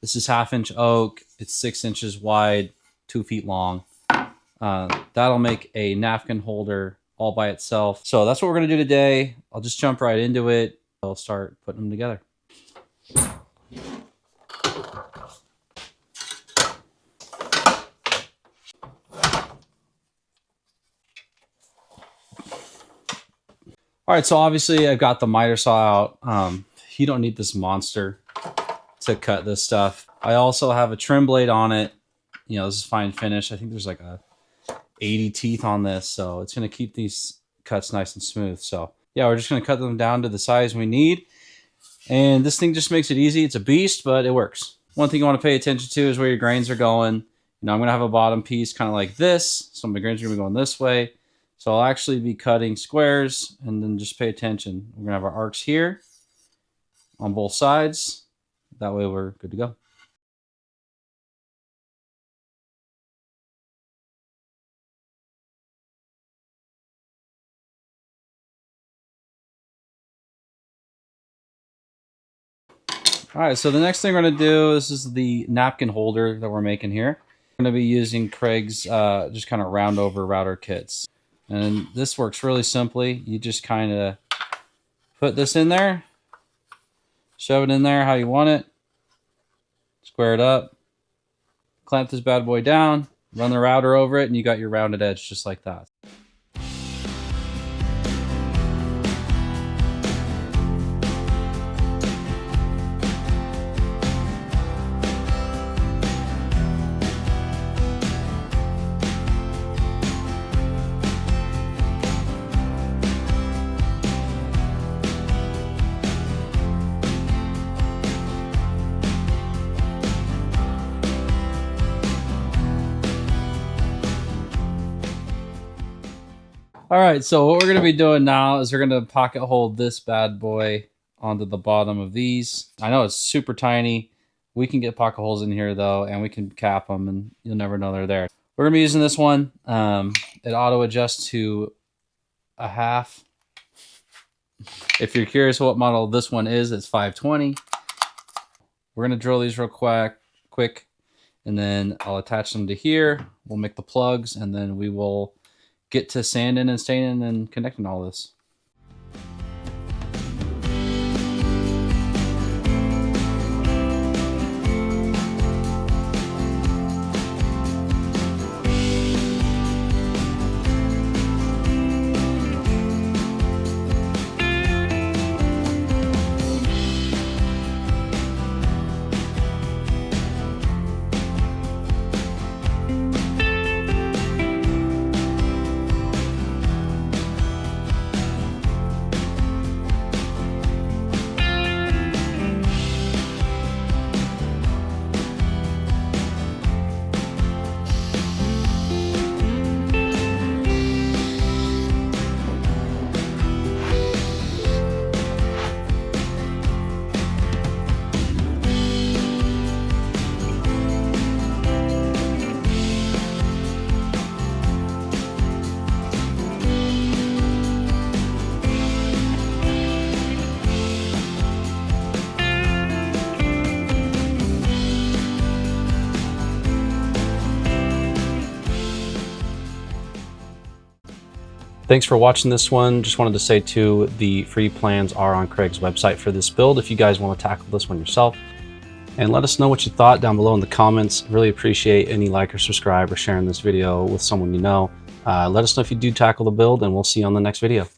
This is 1/2 inch oak. It's 6 inches wide, 2 feet long. That'll make a napkin holder all by itself. So that's what we're gonna do today. I'll just jump right into it. I'll start putting them together. All right, so obviously I've got the miter saw out. You don't need this monster to cut this stuff. I also have a trim blade on it. You know, this is fine finish. I think there's like a 80 teeth on this, so it's gonna keep these cuts nice and smooth. So yeah, we're just gonna cut them down to the size we need. And this thing just makes it easy. It's a beast, but it works. One thing you want to pay attention to is where your grains are going. You know, I'm gonna have a bottom piece kind of like this. So my grains are gonna be going this way. So I'll actually be cutting squares, and then just pay attention. We're gonna have our arcs here on both sides. That way we're good to go. All right, so the next thing we're gonna do, this is the napkin holder that we're making here. We're gonna be using Craig's just kind of round over router kits. And this works really simply. You just kind of put this in there, shove it in there how you want it, square it up, clamp this bad boy down, run the router over it, and you got your rounded edge just like that. All right, so what we're gonna be doing now is we're gonna pocket hold this bad boy onto the bottom of these. I know it's super tiny. We can get pocket holes in here though, and we can cap them and you'll never know they're there. We're gonna be using this one. It auto adjusts to a half. If you're curious what model this one is, it's 520. We're gonna drill these real quick, and then I'll attach them to here. We'll make the plugs, and then we will get to sanding and staining and connecting all this. Thanks for watching this one. Just wanted to say too, the free plans are on Craig's website for this build if you guys want to tackle this one yourself. And let us know what you thought down below in the comments. Really appreciate any like or subscribe or sharing this video with someone you know. Let us know if you do tackle the build, and we'll see you on the next video.